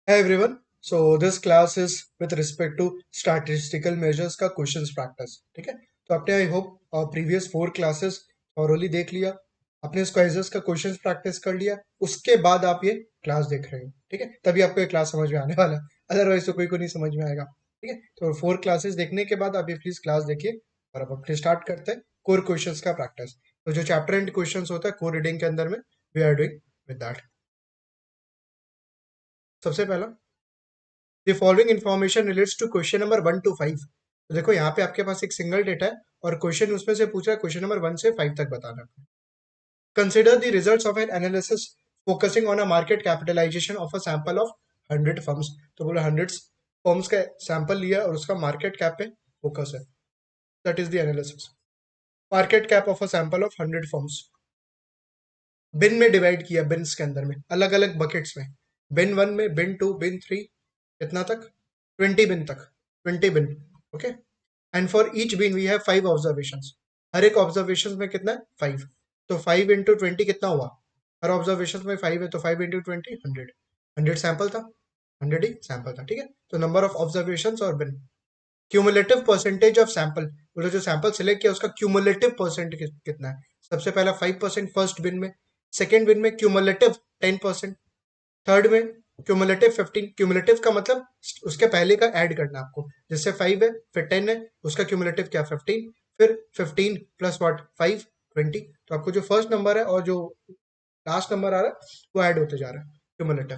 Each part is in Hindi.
Hi everyone. So this class is with respect to statistical measures का questions practice. ठीक है, तो आपने I hope previous 4 classes thoroughly देख लिया, आपने इस क्विजेस का क्वेश्चंस प्रैक्टिस कर लिया, उसके बाद आप ये क्लास देख रहे हो. ठीक है, तभी आपको ये क्लास समझ में आने वाला है, अदरवाइज तो कोई को नहीं समझ में आएगा. ठीक है, तो 4 क्लासेस देखने के बाद आप ये प्लीज क्लास देखिए और अब अपने स्टार्ट करते हैं कोर क्वेश्चंस का प्रैक्टिस. तो जो चैप्टर एंड क्वेश्चंस होता है कोर रीडिंग के अंदर में we are doing with that. सबसे पहला, The following information relates to question number 1 to 5. तो देखो यहाँ पे आपके पास एक सिंगल डेटा है और क्वेश्चन उसमें से पूछ रहा है क्वेश्चन नंबर 1 से 5 तक बताना. Consider the results of an analysis focusing on a market capitalization of a sample of 100 firms. तो बोला 100 फर्म्स का सैंपल लिया और उसका मार्केट कैप पे फोकस है. That is the analysis. Market cap of a sample of 100 firms. Bin में डिवाइड किया, बिन्स के अंदर में अलग अलग बकेट्स में. बिन 1 में, बिन 2, बिन 3, कितना तक? 20 बिन तक. 20 bin. Okay. And for each bin we have 5 observation. हर एक ऑब्जर्वेशन में कितना है? 5. तो 5 into 20 कितना हुआ? हर ऑब्जर्वेशन में 5 है तो 5 into 20 100. 100 सैंपल था, 100 ही सैंपल था. ठीक है, तो नंबर ऑफ ऑब्जर्वेशन और बिन. क्यूमुलेटिव परसेंटेज ऑफ सैंपल, बोले जो सैंपल सिलेक्ट किया उसका क्यूमुलेटिव परसेंट कितना है? सबसे पहला 5% फर्स्ट बिन में, सेकेंड बिन में क्यूमुलेटिव 10%, थर्ड में क्यूमुलेटिव 15. क्यूमुलेटिव का मतलब उसके पहले का ऐड करना आपको, जैसे 5 है फिर 10 है, उसका क्यूमुलेटिव क्या? 15. फिर 15 प्लस व्हाट? 5, 20. तो आपको जो फर्स्ट नंबर है और जो लास्ट नंबर आ रहा है वो ऐड होते जा रहा है, क्यूमुलेटिव.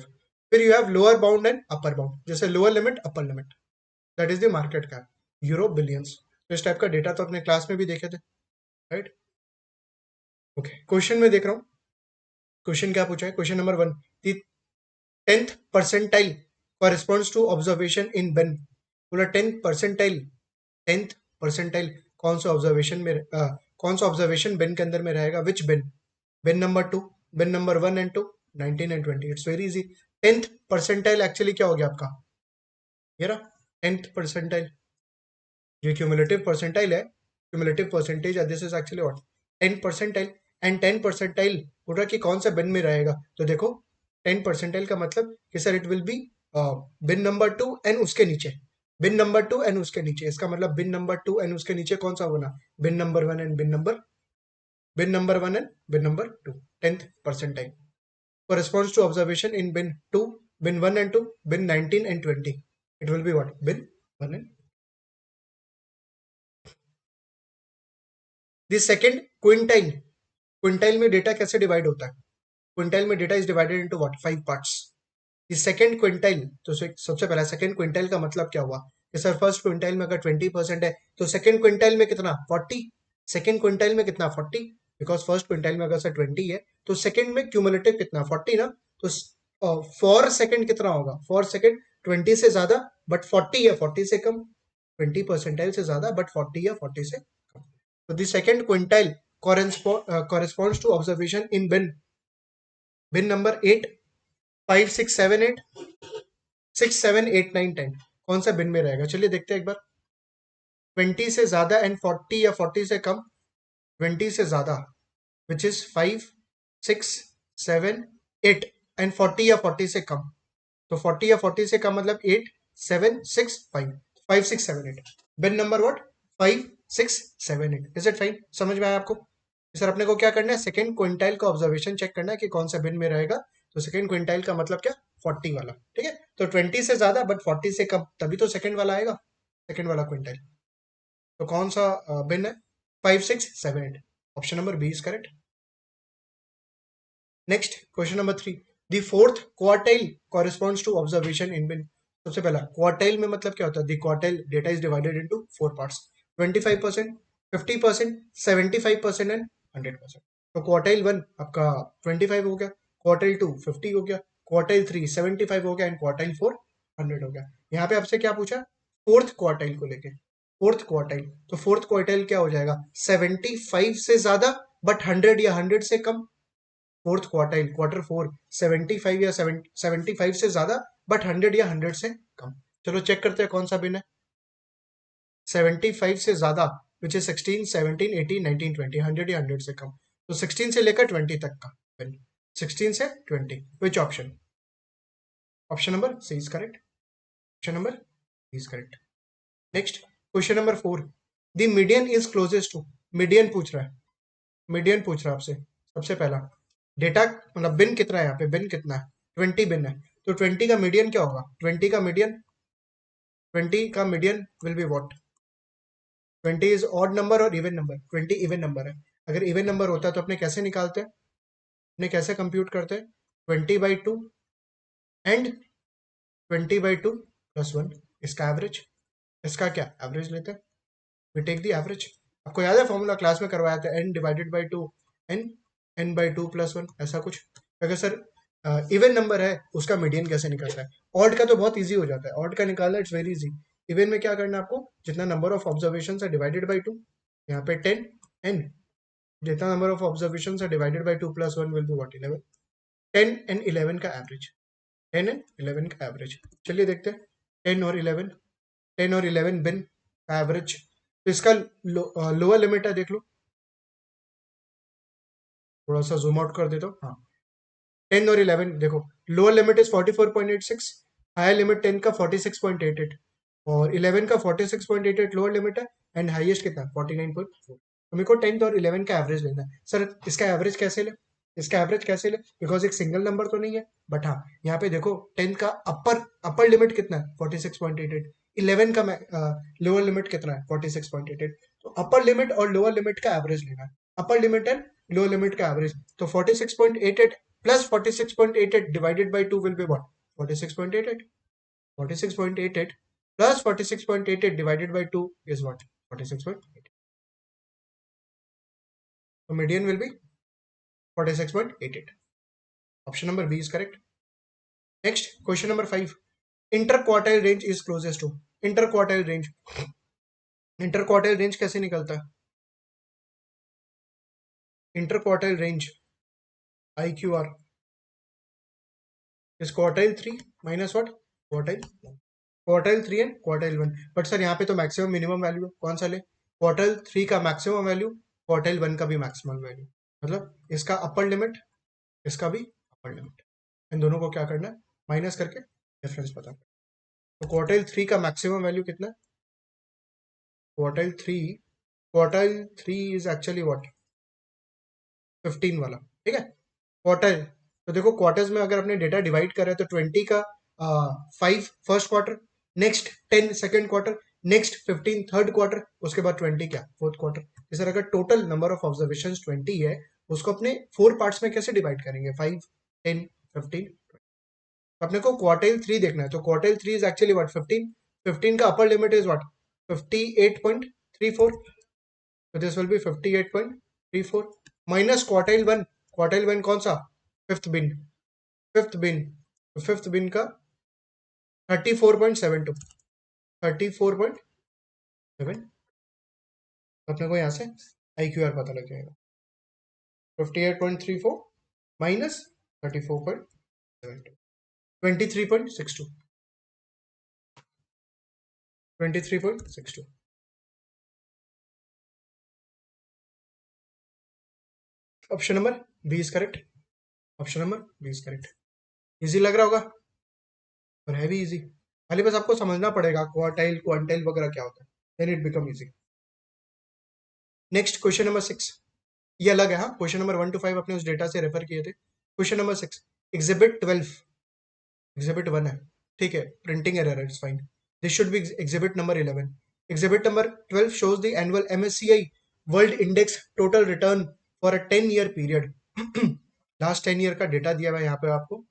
फिर you have lower bound and upper bound, जैसे lower limit upper limit. That is the market cap, euro billions. तो इस टाइप का डेटा तो अपने क्लास में भी देखे थे, राइट? ओके, क्वेश्चन में देख रहा हूँ. क्वेश्चन क्या पूछा है? Question number 1, the 10th percentile corresponds to observation in Ben. बोला 10th percentile कौन सा ऑब्जर्वेशन में कौन सा ऑब्जर्वेशन बेन के अंदर में रहेगा? Which bin? Bin number 2, bin number 1 and 2, 19 and 20. It's very easy. 10th percentile actually क्या हो गया आपका? ये रहा 10th percentile. जो क्यूमुलेटिव परसेंटाइल है, cumulative percentage, this is actually what? 10 percentile. And 10 percentile बोल रहा कि कौन सा बिन में रहेगा. तो देखो 10 परसेंटाइल का मतलब कि sir it will be bin number 2 and उसके नीचे, बिन नंबर 2 एंड उसके नीचे. इसका मतलब बिन नंबर 2 एंड उसके नीचे कौन सा होना? Bin number 1 and bin number 2. 10th percentile corresponds to observation in bin 2, bin 1 and 2, bin 19 and 20. It will be what? Bin 1 and the second quintile. Quintile में डेटा कैसे डिवाइड होता है? क्विंटाइल में data is divided into what? 5 parts. The second quintile, तो सबसे पहला सेकेंड क्विंटाइल का मतलब क्या हुआ कि सर फर्स्ट क्विंटाइल में अगर 20% है तो सेकेंड क्विंटाइल में कितना? 40. सेकेंड क्विंटाइल में कितना? 40. बिकॉज फर्स्ट क्विंटाइल में अगर सर 20 है तो सेकेंड में क्यूमुलेटिव कितना? 40 ना. तो फॉर सेकेंड कितना होगा? फॉर सेकेंड 20 से ज्यादा बट 40 या 40 से कम. 20 परसेंटाइल से ज्यादा बट 40 या 40 से कम. So the second quintile corresponds to observation in bin number 8, 5, 6, 7, 8, 6, 7, 8, 9, 10. कौन सा बिन में रहेगा? चलिए देखते हैं एक बार. 20 से ज्यादा एंड 40 या 40 से कम. 20 से ज्यादा विच इज 5, 6, 7, 8 एंड 40 या 40 से कम. तो 40 या 40 से कम मतलब 8, 7, 6, 5. 5, 6, 7, 8. Bin number what? 5, 6, 7, 8. Is it fine? समझ में आया आपको? सर अपने को क्या करना है? सेकंड क्विंटाइल का ऑब्जर्वेशन चेक करना है कि कौन सा बिन में रहेगा. तो सेकंड क्विंटाइल का मतलब क्या? 40 वाला. ठीक है, तो 20 से ज्यादा बट 40 से कम, तभी तो सेकंड वाला आएगा, सेकंड वाला क्विंटाइल. तो कौन सा बिन है? 5, 6, 7, 8. Option number B is correct. Next question number 3, the fourth quartile corresponds to observation in bin. सबसे पहला क्वार्टाइल में मतलब क्या होता है? The quartile data is divided into 4 parts. 25%, 50%, 75% and 100%. तो क्वार्टाइल 1 आपका 25 हो गया, क्वार्टाइल 2 50 हो गया, क्वार्टाइल 3 75 हो गया एंड क्वार्टाइल 4 100 हो गया. यहाँ पे आपसे क्या पूछा? फोर्थ क्वार्टाइल को लेके. फोर्थ क्वार्टाइल, तो फोर्थ क्वार्टाइल क्या हो जाएगा? 75 से ज्यादा बट 100 या 100 से कम. फोर्थ क्वार्टाइल, क्वार्टर 4, 75 या 75 से ज्यादा बट 100 या 100 से कम. चलो चेक करते हैं कौन सा बिन है. 75 से ज्यादा विच इज 16, 17, 18, 19, 20. 100 या 100 से कम, तो 16 से लेकर 20 तक का बिन. 16 से 20, which option? Option number C is correct, option number C is correct. Next question number 4, the median is closest to, median पूछ रहा है, मीडियन पूछ रहा है आपसे। सबसे पहला डेटा मतलब बिन कितना है, यहाँ पे बिन कितना है, 20 बिन है, तो 20 का मीडियन क्या होगा, 20 का मीडियन, 20 का median will be what, 20 is odd number और इवन नंबर, 20 इवन नंबर है। अगर इवन नंबर होता है तो अपने कैसे निकालते हैं, अपने कैसे कंप्यूट करते हैं, 20/2 एंड 20/2 प्लस 1, इसका एवरेज, इसका क्या एवरेज लेते हैं, वी टेक द एवरेज। आपको याद है फॉर्मूला क्लास में करवाया था, n divided by two N, n/2 plus 1, ऐसा कुछ। अगर सर इवन नंबर है उसका मीडियन कैसे निकलता है, ऑड का तो बहुत इजी हो जाता है, ऑड का निकालना इट्स वेरी इजी। इवन में क्या करना है आपको, जितना नंबर ऑफ ऑब्जर्वेशन है डिवाइडेड बाई टू, यहाँ पे 10 n, जितना नंबर ऑफ ऑब्जर्वेशन है divided by two plus 1 will be what, 11, 10 and 11 का एवरेज, 10 एंड 11 का एवरेज। चलिए देखते हैं 10 और 11, 10 और 11 बिन का एवरेज, तो इसका लोअर लिमिट है, देख लो, थोड़ा सा जूम आउट कर देता हूँ, हाँ 10 और 11 देखो, lower limit is 44.86, higher limit 10 का 46.88, और 11 का 46.88 लोअर लिमिट है, एंड हाईएस्ट कितना 49.4। तो मेरे को 10 और 11 का एवरेज लेना है। सर इसका एवरेज कैसे ले, इसका एवरेज कैसे ले, बिकॉज एक सिंगल नंबर तो नहीं है, बट हाँ यहाँ पे देखो 10 का अपर अपर लिमिट कितना है 46.88, 11 का लोअर लिमिट कितना है 46.88, तो अपर लिमिट और लोअर लिमिट का एवरेज लेना है, upper limit and lower limit का एवरेज। तो 46.88 plus 46.88 divided by 2 will be what, 46.88, 46.88 plus 46.88 divided by 2 is what, 46.88, so median will be 46.88, option number B is correct. Next question number 5, interquartile range is closest to, interquartile range, interquartile range कैसे निकलता है, interquartile range IQR is quartile 3 minus what, quartile 1, quartile 3 and quartile 1, but sir यहाँ पे तो मैक्सिमम मिनिमम वैल्यू है, कौन सा ले, क्वार्टाइल 3 का मैक्सिमम वैल्यू, क्वार्टाइल 1 का भी मैक्सिमम वैल्यू, मतलब इसका अपर लिमिट, इसका भी अपर लिमिट, इन दोनों को क्या करना है, माइनस करके डिफरेंस पता करना। तो क्वार्टाइल 3 का मैक्सिमम वैल्यू कितना है, quartile 3, quartile 3 is actually what, 15 वाला, ठीक है, क्वार्टाइल। तो देखो क्वार्टर्स में अगर अपने डेटा डिवाइड करें तो 20 का 5 first quarter, next 10 second quarter, next 15 third quarter, उसके बाद 20 क्या फोर्थ क्वार्टर। इस तरह अगर टोटल नंबर ऑफ ऑब्जर्वेशन 20 है, उसको अपने 4 पार्ट्स में कैसे डिवाइड करेंगे, 5 10 15, अपने को क्वार्टाइल 3 देखना है, तो क्वार्टाइल 3 इज एक्चुअली व्हाट 15, 15 का upper limit is what 58.34, so this will be 58.34 minus quartile 1 कौन सा, फिफ्थ बिन, फिफ्थ बिन, तो फिफ्थ बिन का 34.72, 34.7, अपने को यहाँ से IQR पता लग जाएगा, 58.34 minus 34.72, 23.62, 23.62, option number B is correct, option number B is correct. Easy लग रहा होगा, और है भी इजी, खाली बस आपको समझना पड़ेगा क्वार्टाइल क्वांटाइल वगैरह क्या होता है, then it become easy. Next question number 6, ये अलग है, हाँ क्वेश्चन नंबर 1 to 5 अपने उस डेटा से रेफर किए थे। क्वेश्चन नंबर 6, एग्जिबिट 12, एग्जिबिट 1 है, ठीक है, प्रिंटिंग एरर है, it's fine, this should be exhibit number 11, exhibit number 12 shows the annual MSCI world index total return for a 10 year period, last 10 year का डेटा दिया हुआ है यहाँ पे आपको,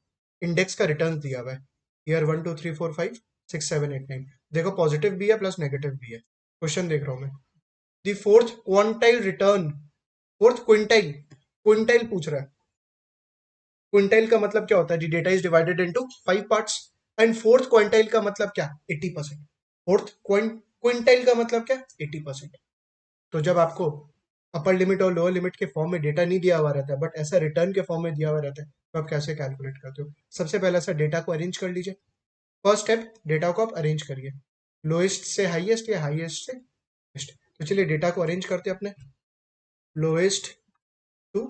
इंडेक्स का रिटर्न दिया हुआ है, ईयर 1 2 3 4 5 6 7 8 9, देखो पॉजिटिव भी है प्लस नेगेटिव भी है। क्वेश्चन देख रहा हूँ मैं, the fourth quantile return, fourth quintile, quintile पूछ रहा है, क्विंटाइल का मतलब क्या होता है, data is divided into 5 parts, and fourth quintile का मतलब क्या 80%, फोर्थ क्विंटाइल का मतलब क्या 80%। तो जब आपको अपर लिमिट और लोअर लिमिट के फॉर्म में डेटा नहीं दिया हुआ रहता है, बट ऐसा रिटर्न के फॉर्म में दिया हुआ रहता है, तो आप कैसे कैलकुलेट करते हो, सबसे पहला सर डेटा को अरेंज कर लीजिए, फर्स्ट स्टेप डेटा को आप अरेंज करिए, लोएस्ट से हाईएस्ट या हाईएस्ट से लोएस्ट, तो चलिए डेटा को अरेंज करते हैं अपने, lowest to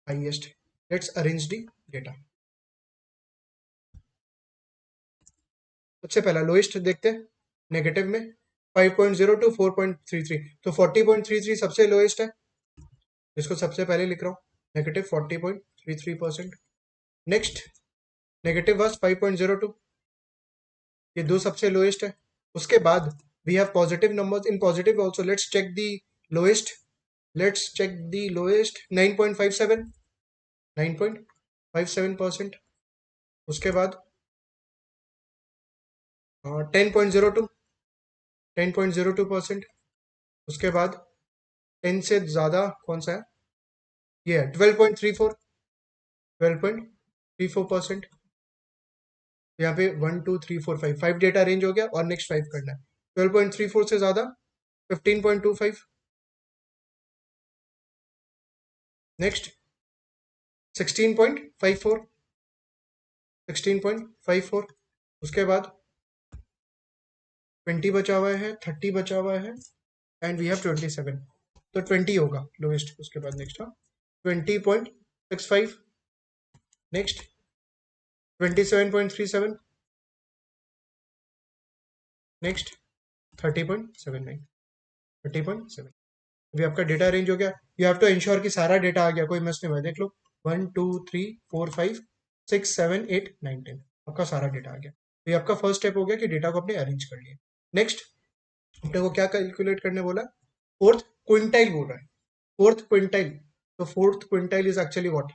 highest, let's arrange the data. सबसे पहला लोएस्ट देखते हैं नेगेटिव में 5.0 टू 4.33, तो 40.33 सबसे लोएस्ट है, इसको सबसे पहले लिख रहा हूँ, नेगेटिव 40.33%। नेक्स्ट नेगेटिव वाज 5.02, ये दो सबसे लोएस्ट है। उसके बाद we have positive numbers in positive also, let's check the lowest, let's check the lowest 9.57, 9.57%। उसके बाद 10.02, 10.02%। उसके बाद 10 से ज़्यादा कौन सा है, ये है 12.34, 12.34%। यहाँ पे 1 2 3 4 5 5 डेटा रेंज हो गया और नेक्स्ट 5 करना है। 12.34 से ज़्यादा 15.25, नेक्स्ट 16.54, 16.54। उसके बाद 20 बचा हुआ है, 30 बचा हुआ है, एंड वी हैव 27, तो 20 होगा लोएस्ट। उसके बाद नेक्स्ट 20.65, नेक्स्ट 27.37, नेक्स्ट 30.79, 30.7। अभी आपका डेटा रेंज हो गया। यू हैव टू इंश्योर कि सारा डेटा आ गया, कोई मिस नहीं हुआ। देख लो 1 2 3 4 5 6 7 8 9 10, आपका सारा डेटा आ गया। तो ये आपका फर्स्ट स्टेप हो गया कि डेटा को आपने अरेंज कर लिया। नेक्स्ट अपने को क्या कैलकुलेट करने बोला, फोर्थ क्विंटाइल बोल रहा है, फोर्थ क्विंटाइल। तो fourth quintile is actually what,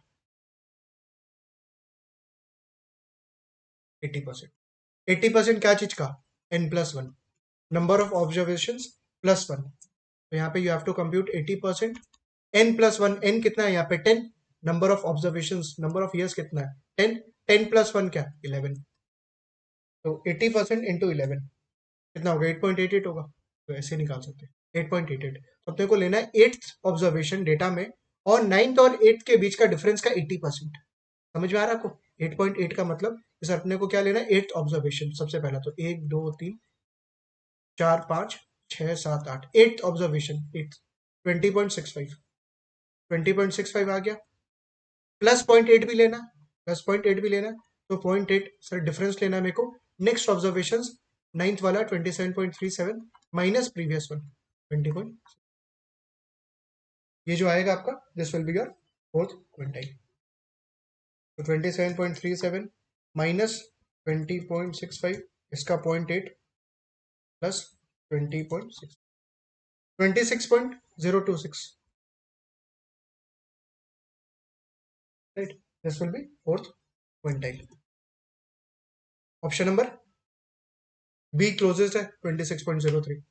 80%। 80% क्या चीज का, n+1, नंबर ऑफ ऑब्जर्वेशन +1। तो यहाँ पे you have to compute 80%, n+1, n कितना है यहाँ पे 10, number of observation, number of years कितना है 10, 10+1 क्या 11, तो 80% इंटू 11 कितना होगा 8.88 होगा। तो ऐसे निकाल सकते हैं 8.88। तो अपने को लेना है एट्थ ऑब्जर्वेशन डेटा में और नाइन्थ और एट्थ के बीच का डिफरेंस का 80%। समझ में आ रहा है आपको, 8.8 का मतलब इस अपने को क्या लेना है, एट्थ ऑब्जर्वेशन। सबसे पहला तो 1 2 3 4 5 6 7 8, एट्थ ऑब्जर्वेशन, एट्थ 20.65, 20.65 आ गया, प्लस 0.8 भी लेना, प्लस 0.8 भी लेना, तो 0.8 सर डिफरेंस लेना है मेरे को। नेक्स्ट ऑब्जर्वेशन नाइन्थ वाला 27.37 माइनस प्रीवियस वन 20, ये जो आएगा आपका this will be your fourth quintile. तो 27.37 माइनस 20.65, इसका 0.8 plus 20.6, 26.026, right, this will be fourth quintile. Option number B closest है 26.03।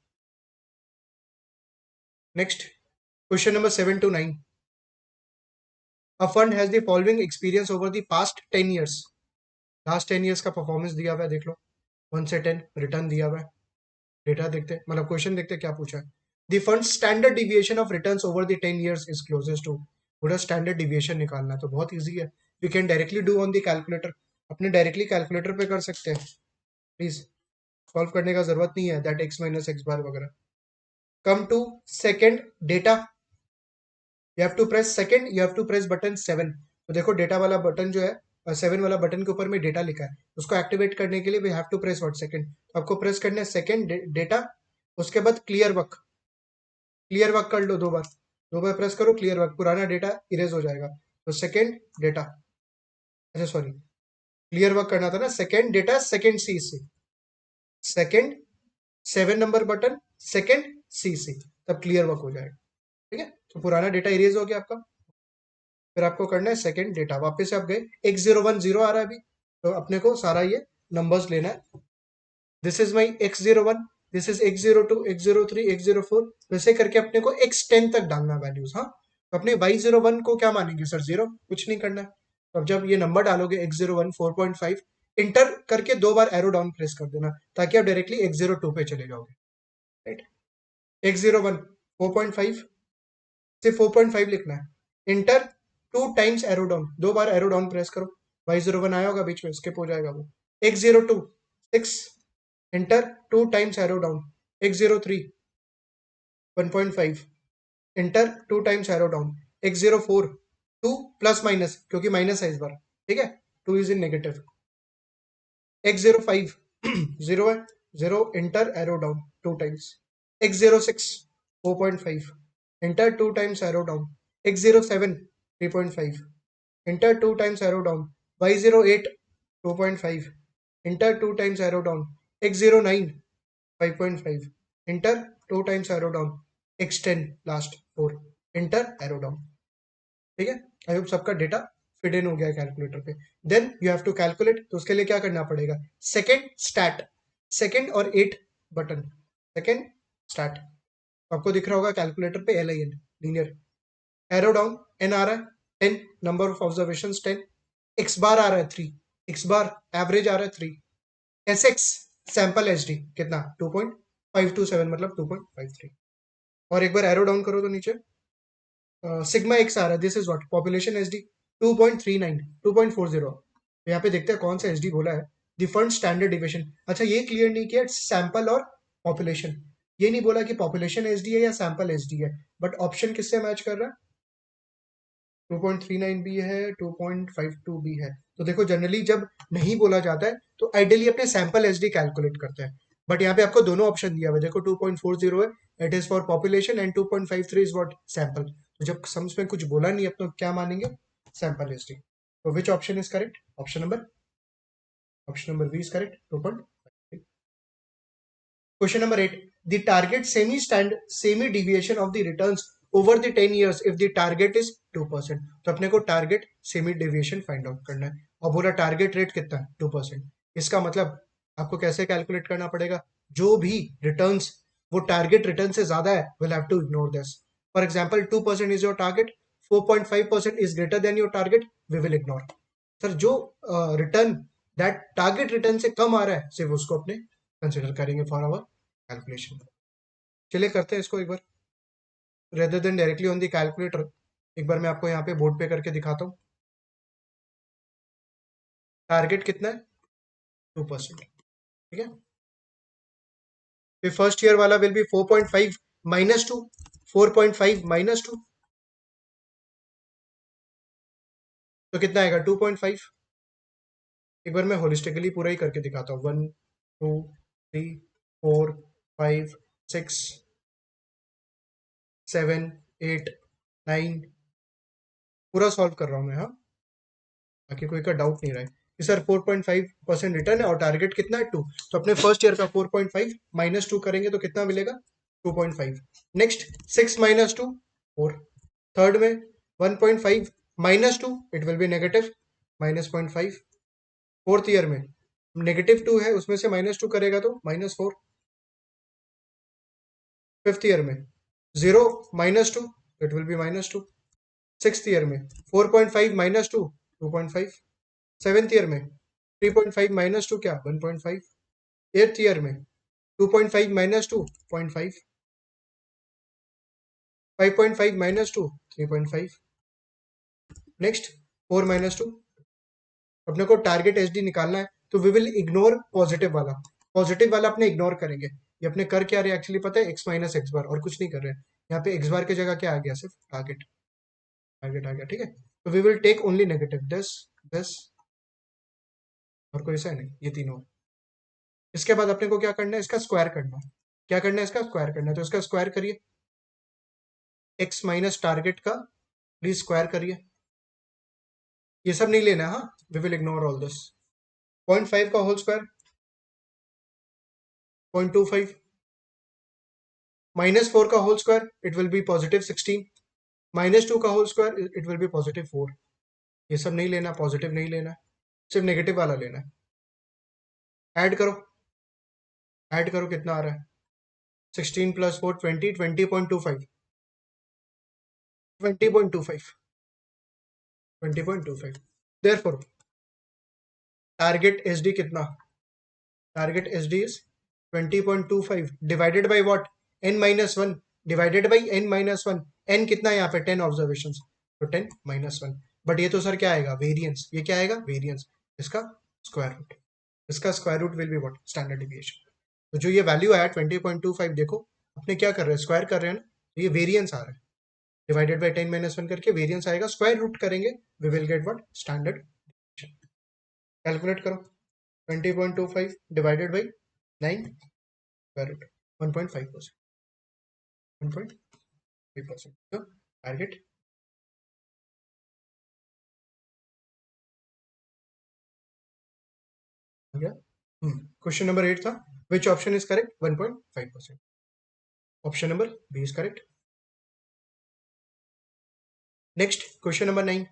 Next question number 7 to 9, a fund has the following experience over the past 10 years, last 10 years का परफॉर्मेंस दिया हुआ है, देख लो 1 से 10 रिटर्न दिया हुआ है। डेटा देखते हैं, मतलब क्वेश्चन देखते हैं क्या पूछा है। The fund standard deviation of returns over the 10 years is closest to, पूरा स्टैंडर्ड डिविएशन निकालना है, तो बहुत इजी है, you can directly do on the calculator, अपने डायरेक्टली कैलकुलेटर पे कर सकते हैं, प्लीज सॉल्व करने का जरूरत नहीं है, that x minus X bar वगैरह। Come to second data, you have to press second, you have to press button 7। तो देखो डेटा वाला बटन जो है 7 वाला बटन के ऊपर में डेटा लिखा है, उसको एक्टिवेट करने के लिए we have to press what second, तो आपको प्रेस करना है सेकंड डेटा। उसके बाद क्लियर वर्क, क्लियर वर्क कर लो दो बार प्रेस करो, क्लियर वर्क, पुराना डेटा इरेज हो जाएगा। तो सेकंड डेटा, अच्छा सॉरी क्लियर वर्क करना था ना, सेकंड डेटा सेकंड सी से, सेकंड 7 नंबर बटन सेकंड सी से, तब क्लियर वर्क हो जाएगा, ठीक है। तो पुराना डेटा इरेज हो गया आपका, फिर आपको करना है सेकंड डेटा, वापस से आप गए x010 आ रहा है अभी, तो अपने को सारा ये नंबर्स लेना है, this is my x01, this is x02 x03 x04, वैसे करके अपने को x10 तक डालना वैल्यूज। हाँ, तो अपने y01 को क्या मानेंगे सर, जीरो, कुछ नहीं करना है। तो अब जब ये नंबर डालोगे x01 4.5, इंटर करके दो बार एरो डाउन प्रेस कर देना, ताकि आप डायरेक्टली x02 पे चले जाओगे, राइट। x01 4.5 सिर्फ 4.5 लिखना है, इंटर 2 टाइम्स एरो डाउन, दो बार एरो डाउन प्रेस करो, y01 आया होगा बीच में, स्किप हो जाएगा वो। x02 6, inter 2 times arrow down, x03 1.5, inter 2 times arrow down, x04 2 plus minus, क्योंकि माइनस है इस बार, ठीक है, 2 इज इन नेगेटिव, x05 0 है, 0 enter arrow down 2 times, x06 4.5 enter 2 times arrow down, x07 3.5 enter 2 times arrow down, y08 2.5 enter 2 times arrow down, x09 5.5 enter 2 times arrow down, x10 last 4 enter arrow down. ठीक है, आई होप सबका डेटा फिट इन हो गया कैलकुलेटर पे। Then you have to calculate, तो उसके लिए क्या करना पड़ेगा, सेकेंड स्टैट, सेकेंड और 8 बटन, सेकेंड स्टैट आपको दिख रहा होगा कैलकुलेटर पे, LIN linear, arrow down n आ रहा है 10, नंबर ऑफ ऑब्जर्वेशन 10, x बार आ रहा है 3, x बार एवरेज आ रहा है 3, SX सैंपल SD कितना 2.527 मतलब 2.53, और एक बार एरो डाउन करो तो नीचे सिग्मा एक्स आ रहा है, this is what population SD 2.39 2.40। यहाँ पे देखते हैं कौन सा एसडी बोला है, द फंड स्टैंडर्ड डिविएशन। अच्छा ये क्लियर नहीं किया सैंपल और पॉपुलेशन, ये नहीं बोला कि पॉपुलेशन एसडी है या सैंपल एसडी है, बट ऑप्शन किससे मैच कर रहा है, 2.39 भी है 2.52 भी है। तो देखो जनरली जब नहीं बोला जाता है तो आइडियली अपने सैंपल एसडी कैलकुलेट करते हैं, बट यहाँ पे आपको दोनों ऑप्शन दिया हुआ है, देखो 2.40 है it is for population and 2.53 is what sample. तो जब सम्स में कुछ बोला नहीं है तो क्या मानेंगे, सैंपल एसडी। तो which option is correct, option number B is correct 2.53। Question number 8. The target semi deviation of the returns over the 10 years if the target is 2%. तो अपने को target semi deviation find out करना है, और बोला टारगेट रेट कितना है 2%। इसका मतलब आपको कैसे कैलकुलेट करना पड़ेगा, जो भी रिटर्न्स वो टारगेट रिटर्न से ज्यादा है will have to ignore this. For example 2% is your target, 4.5% is greater than your target, we will ignore. Sir जो रिटर्न दैट टारगेट रिटर्न से कम आ रहा है सिर्फ उसको अपने कंसिडर करेंगे फॉर आवर कैलकुलेशन। चलिए करते हैं इसको एक बार, rather than directly on the calculator, एक बार मैं आपको यहाँ पे बोर्ड पे करके दिखाता हूँ। टारगेट कितना है 2%, ठीक है। फिर फर्स्ट ईयर वाला विल बी 4.5 माइनस 2, 4.5 माइनस 2 तो कितना आएगा 2.5। एक बार मैं होलिस्टिकली पूरा ही करके दिखाता हूँ, 1 2 3 4 5 6 7 8 9, पूरा सॉल्व कर रहा हूँ मैं, हाँ, ताकि कोई का डाउट नहीं रहे कि सर 4.5% रिटर्न है और टारगेट कितना है 2, तो अपने फर्स्ट ईयर का 4.5 माइनस 2 करेंगे तो कितना मिलेगा 2.5। नेक्स्ट 6 माइनस 2 4, थर्ड में 1.5 minus 2 it will B negative minus 0.5, fourth year में नेगेटिव 2 है उसमें से माइनस 2 करेगा तो -4, फिफ्थ ईयर में 0 minus 2 it will B -2, sixth year में 4.5 माइनस 2 2.5, सेवेंथ ईयर में 3.5 माइनस 2 क्या 1.5, एट्थ ईयर में 2.5 माइनस 2 0.5, 5.5 माइनस 2 3.5, नेक्स्ट 4 माइनस 2। अपने को टारगेट एसडी निकालना है तो वी विल इग्नोर पॉजिटिव वाला अपने इग्नोर करेंगे। ये अपने कर क्या रहे एक्चुअली पता है, एक्स माइनस एक्स बार, और कुछ नहीं कर रहे हैं। यहाँ पे एक्स बार की जगह क्या आ गया, सिर्फ टारगेट, टारगेट आ गया, ठीक है। तो we will take only negative this this, और कोई सा नहीं, ये तीनों। इसके बाद अपने को क्या करना है, इसका स्क्वायर करना है। क्या करना है, इसका स्क्वायर करना है, तो इसका स्क्वायर करिए, एक्स माइनस टारगेट का प्लीज स्क्वायर करिए। ये सब नहीं लेना है, हाँ, we will ignore all this. 0.5 का होल स्क्वायर 0.25, -4 का whole square it will be +16, -2 का whole square it will be +4। ये सब नहीं लेना, पॉजिटिव नहीं लेना, सिर्फ नेगेटिव वाला लेना है। ऐड करो, ऐड करो कितना आ रहा है, 16 + 4 20, 20.25, 20.25, 20.25। देयरफॉर टारगेट एसडी कितना, target SD is 20.25 divided by what, n-1, divided by n-1, n कितना है यहाँ पे 10 ऑब्जर्वेशंस, तो 10-1। बट ये तो सर क्या आएगा, वेरिएंस, ये क्या आएगा वेरिएंस, इसका स्क्वायर रूट, इसका square root will be what standard deviation. तो जो ये वैल्यू आया 20.25, देखो अपने क्या कर रहे हैं, स्क्वायर कर रहे हैं ना, तो ये वेरिएंस आ रहा है, डिवाइडेड बाय 10-1 करके वेरिएंस आएगा, स्क्वायर रूट करेंगे we will get what standard. Calculate करो, 20.25 divided by 9 square root 1.5%. 1.5%. So target. Yeah. Question number 8 था. Which option is correct? 1.5%. Option number B is correct. Next, question number 9.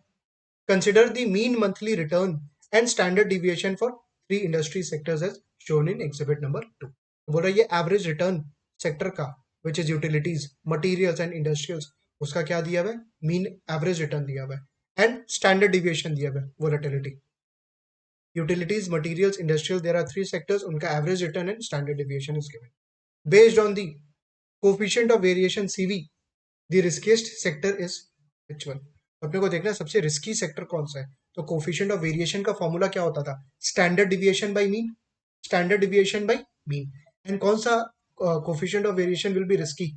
Consider the mean monthly return and standard deviation for 3 industry sectors as shown in exhibit number 2. बोल रहा है ये एवरेज रिटर्न सेक्टर का which is utilities materials and industrials उसका क्या दिया हुआ है मीन एवरेज रिटर्न दिया हुआ है एंड स्टैंडर्ड डिविएशन दिया हुआ है volatility utilities materials industrial there are 3 sectors उनका average return and standard deviation is given based on the coefficient of variation CV the riskiest sector is which one अपने को देखना है सबसे रिस्की सेक्टर कौन सा है तो कोफिशिएंट ऑफ वेरिएशन का फॉर्मूला क्या होता था standard deviation by mean standard deviation by mean and कौन सा coefficient of variation will be risky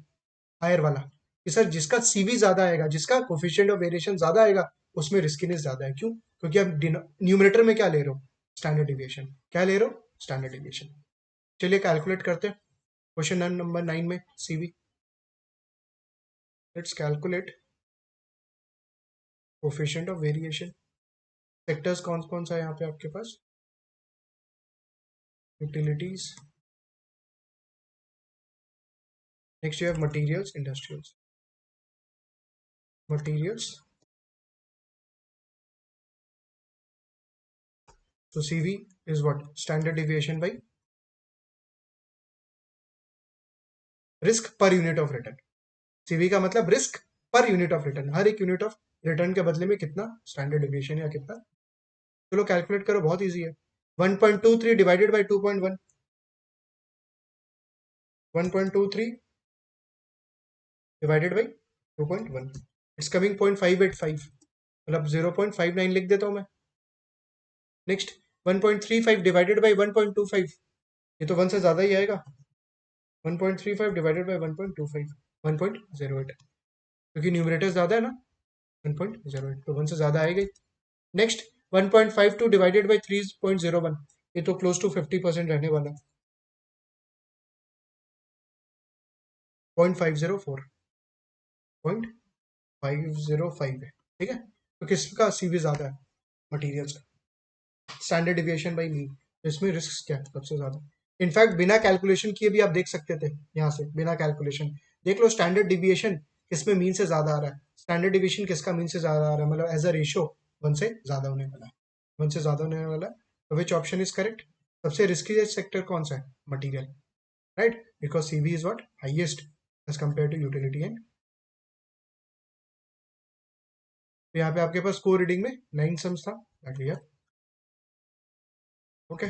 higher वाला कि सर जिसका सीवी ज्यादा आएगा जिसका कोफिशिएंट ऑफ वेरिएशन ज्यादा आएगा उसमें रिस्कीनेस ज्यादा है क्यों क्योंकि आप न्यूमरेटर में क्या ले रहे हो स्टैंडर्ड डिविएशन क्या ले रहे हो स्टैंडर्ड डिविएशन चलिए कैलकुलेट करते हैं क्वेश्चन नंबर 9 में CV let's calculate coefficient of variation sectors कौन कौन सा है यहाँ पे आपके पास utilities next you have materials industrials materials so CV is what standard deviation by risk per unit of return CV का मतलब risk per unit of return हर एक यूनिट ऑफ रिटर्न के बदले में कितना स्टैंडर्ड डिविएशन या कितना चलो कैलकुलेट करो बहुत इजी है 1.23 divided by 2.1 1.23 divided by 2.1 it's coming 0.585 मतलब 0.59 लिख देता हूं मैं नेक्स्ट 1.35 डिवाइडेड बाय 1.25 ये तो 1 से ज्यादा ही आएगा 1.35 डिवाइडेड बाय 1.25 1.08 क्योंकि न्यूमरेटर ज्यादा है ना 1.08 तो 1 से ज्यादा आएगा नेक्स्ट 1.52 डिवाइडेड बाय 3.01 ये तो क्लोज टू 50% रहने वाला 0.505 0.505 है ठीक है तो किसका सीवी ज्यादा है मटेरियल्स का स्टैंडर्ड डिविएशन बाय मीन इसमें रिस्क क्या है सबसे ज्यादा इनफैक्ट बिना कैलकुलेशन किए भी आप देख सकते थे यहाँ से बिना कैलकुलेशन देख लो स्टैंडर्ड डिविएशन किसमें मीन से ज्यादा आ रहा है स्टैंडर्ड डिविएशन किसका मीन से ज्यादा आ रहा है मतलब एज अ रेशियो 1 से ज्यादा होने वाला है 1 से ज्यादा होने वाला है तो विच ऑप्शन इज करेक्ट सबसे रिस्की सेक्टर कौन सा है material right because CV is what highest as compared to utility and यहाँ पे आपके पास स्कोर रीडिंग में 9 सम्स था ओके